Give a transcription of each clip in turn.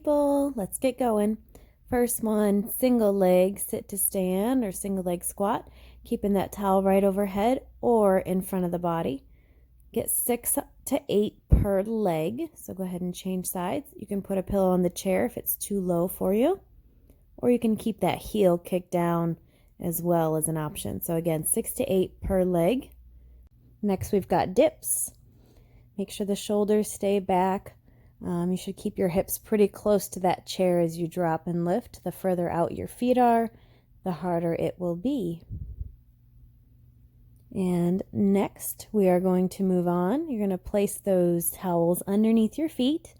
people, let's get going. First one, single leg sit to stand or single leg squat, keeping that towel right overhead or in front of the body. Get 6 to 8 per leg, so go ahead and change sides. You can put a pillow on the chair if it's too low for you, or you can keep that heel kicked down as well as an option. So again, 6 to 8 per leg. Next, we've got dips. Make sure the shoulders stay back. You should keep your hips pretty close to that chair as you drop and lift. The further out your feet are, the harder it will be. And next, we are going to move on. You're going to place those towels underneath your feet,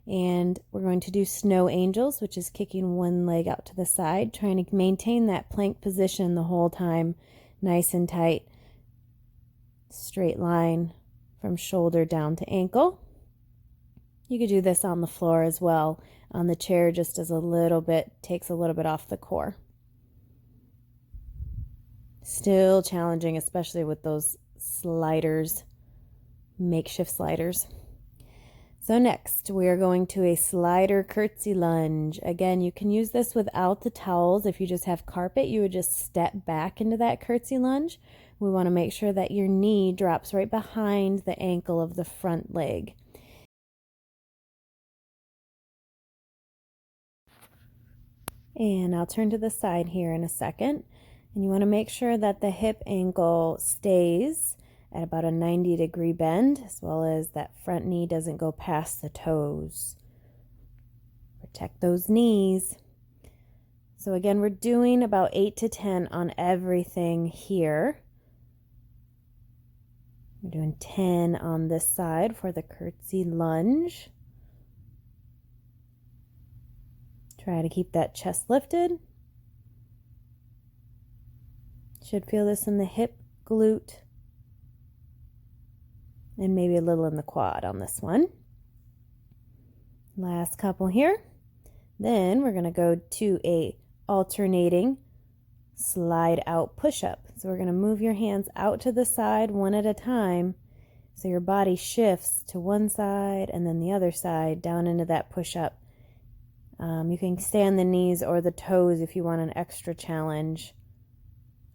and we're going to do snow angels, which is kicking one leg out to the side, trying to maintain that plank position the whole time, nice and tight, straight line from shoulder down to ankle. You could do this on the floor as well. On the chair, just as takes a little bit off the core. Still challenging, especially with those sliders, makeshift sliders. So next, we are going to a slider curtsy lunge. Again, you can use this without the towels. If you just have carpet, you would just step back into that curtsy lunge. We want to make sure that your knee drops right behind the ankle of the front leg. And I'll turn to the side here in a second. And you want to make sure that the hip angle stays at about a 90-degree bend, as well as that front knee doesn't go past the toes. Protect those knees. So again, we're doing about 8 to 10 on everything here. We're doing 10 on this side for the curtsy lunge. Try to keep that chest lifted. Should feel this in the hip, glute, and maybe a little in the quad on this one. Last couple here. Then we're going to go to a alternating slide out push-up. So we're going to move your hands out to the side one at a time, so your body shifts to one side and then the other side down into that push-up. You can stay on the knees or the toes if you want an extra challenge.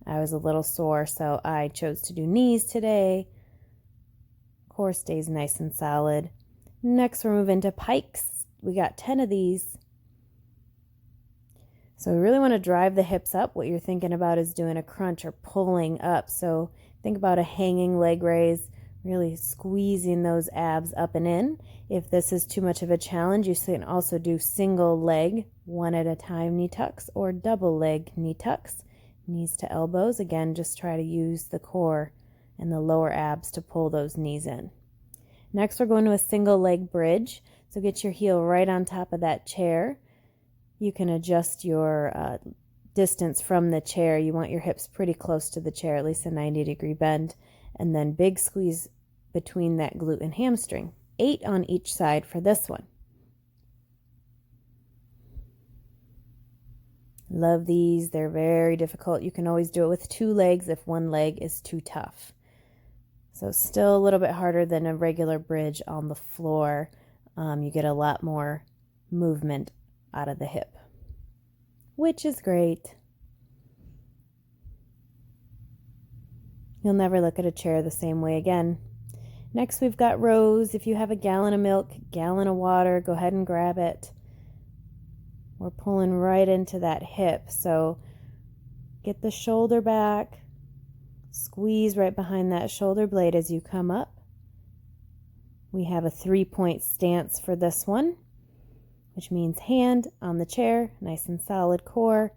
I was a little sore, so I chose to do knees today. Core stays nice and solid. Next, we're moving to pikes. We got 10 of these. So we really want to drive the hips up. What you're thinking about is doing a crunch or pulling up. So think about a hanging leg raise, really squeezing those abs up and in. If this is too much of a challenge, you can also do single leg, one at a time knee tucks, or double leg knee tucks. Knees to elbows. Again, just try to use the core and the lower abs to pull those knees in. Next, we're going to a single leg bridge. So get your heel right on top of that chair. You can adjust your distance from the chair. You want your hips pretty close to the chair, at least a 90-degree bend. And then big squeeze between that glute and hamstring. 8 on each side for this one. Love these. They're very difficult. You can always do it with 2 legs if one leg is too tough. So still a little bit harder than a regular bridge on the floor. You get a lot more movement out of the hip, which is great. You'll never look at a chair the same way again. Next, we've got rows. If you have a gallon of milk, gallon of water, go ahead and grab it. We're pulling right into that hip, so get the shoulder back, squeeze right behind that shoulder blade as you come up. We have a 3-point stance for this one, which means hand on the chair, nice and solid core.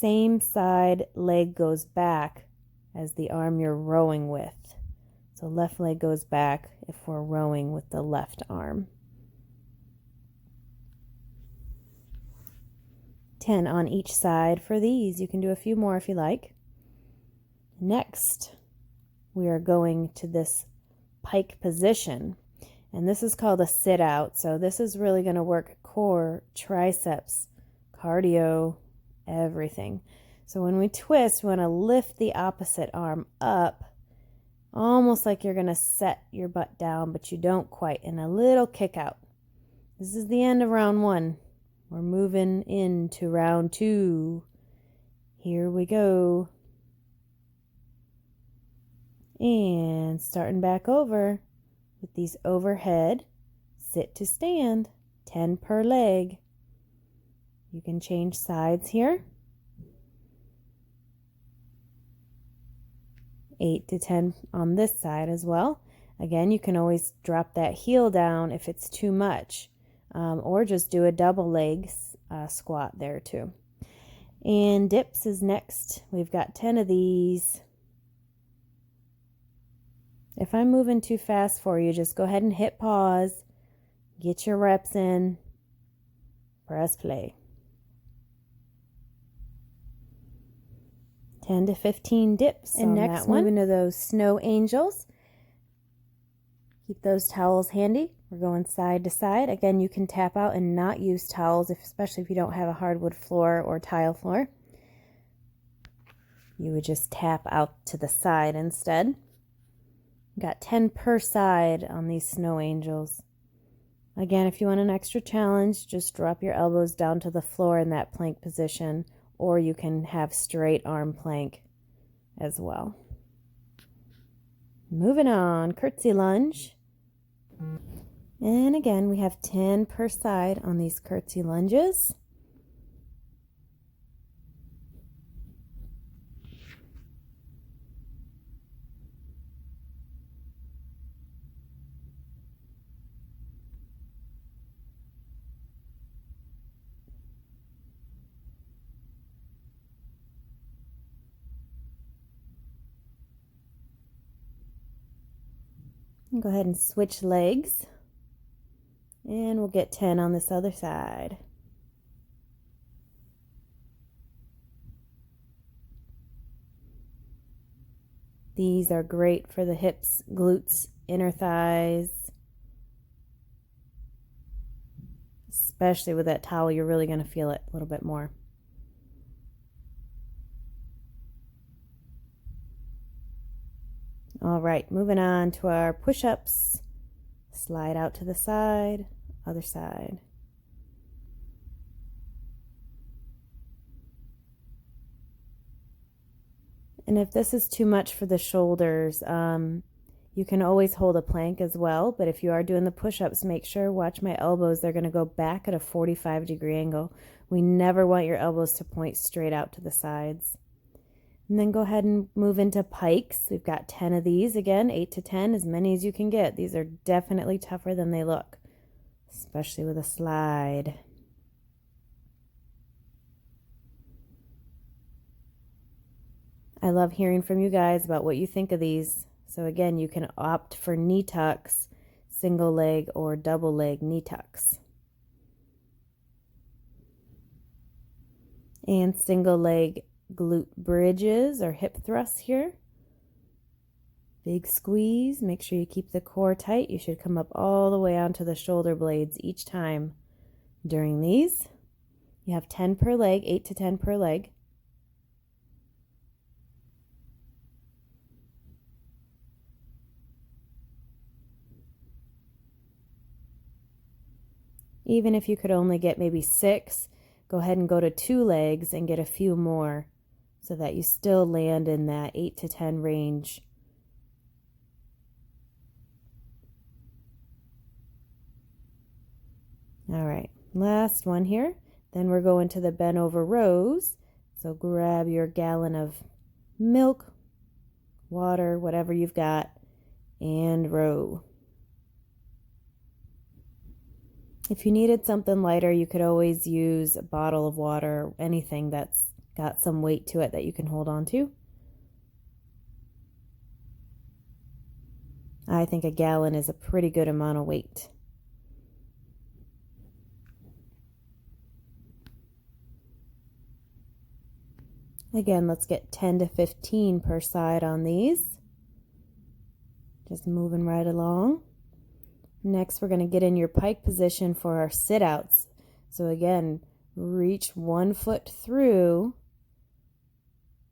Same side leg goes back as the arm you're rowing with. So left leg goes back if we're rowing with the left arm. 10 on each side for these. You can do a few more if you like. Next, we are going to this pike position, and this is called a sit out. So this is really going to work core, triceps, cardio, everything. So when we twist, we want to lift the opposite arm up, almost like you're going to set your butt down, but you don't quite, and a little kick out. This is the end of round 1. We're moving into round 2. Here we go. And starting back over with these overhead sit to stand, 10 per leg. You can change sides here. 8 to 10 on this side as well. Again, you can always drop that heel down if it's too much, or just do a double leg squat there too. And dips is next. We've got 10 of these. If I'm moving too fast for you, just go ahead and hit pause, get your reps in, press play. 10 to 15 dips. And next, moving to those snow angels. Keep those towels handy. We're going side to side. Again, you can tap out and not use towels, especially if you don't have a hardwood floor or tile floor. You would just tap out to the side instead. Got 10 per side on these snow angels. Again, if you want an extra challenge, just drop your elbows down to the floor in that plank position, or you can have straight arm plank as well. Moving on, curtsy lunge. And again, we have 10 per side on these curtsy lunges. Go ahead and switch legs, and we'll get 10 on this other side. These are great for the hips, glutes, inner thighs. Especially with that towel, you're really going to feel it a little bit more. All right, moving on to our push-ups. Slide out to the side, other side. And if this is too much for the shoulders, you can always hold a plank as well. But if you are doing the push-ups, make sure, watch my elbows. They're going to go back at a 45-degree angle. We never want your elbows to point straight out to the sides. And then go ahead and move into pikes. We've got 10 of these. Again, 8 to 10, as many as you can get. These are definitely tougher than they look, especially with a slide. I love hearing from you guys about what you think of these. So again, you can opt for knee tucks, single leg or double leg knee tucks. And single leg glute bridges or hip thrusts here. Big squeeze. Make sure you keep the core tight. You should come up all the way onto the shoulder blades each time during these. You have 10 per leg, 8 to 10 per leg. Even if you could only get maybe 6, go ahead and go to 2 legs and get a few more so that you still land in that 8 to 10 range. All right, last one here. Then we're going to the bent over rows. So grab your gallon of milk, water, whatever you've got, and row. If you needed something lighter, you could always use a bottle of water, anything that's got some weight to it that you can hold on to. I think a gallon is a pretty good amount of weight. Again, let's get 10 to 15 per side on these. Just moving right along. Next, we're going to get in your pike position for our sit-outs. So again, reach one foot through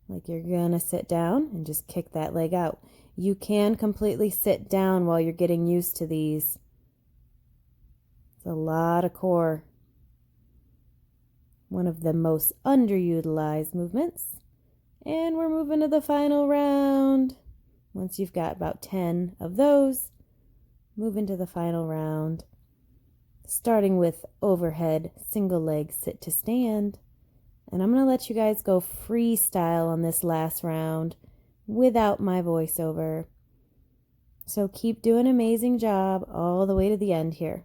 like you're going to sit down and just kick that leg out. You can completely sit down while you're getting used to these. It's a lot of core. One of the most underutilized movements. And we're moving to the final round. Once you've got about 10 of those, move into the final round, starting with overhead single leg sit to stand. And I'm going to let you guys go freestyle on this last round without my voiceover. So keep doing an amazing job all the way to the end here.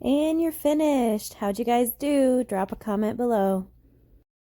And you're finished. How'd you guys do? Drop a comment below.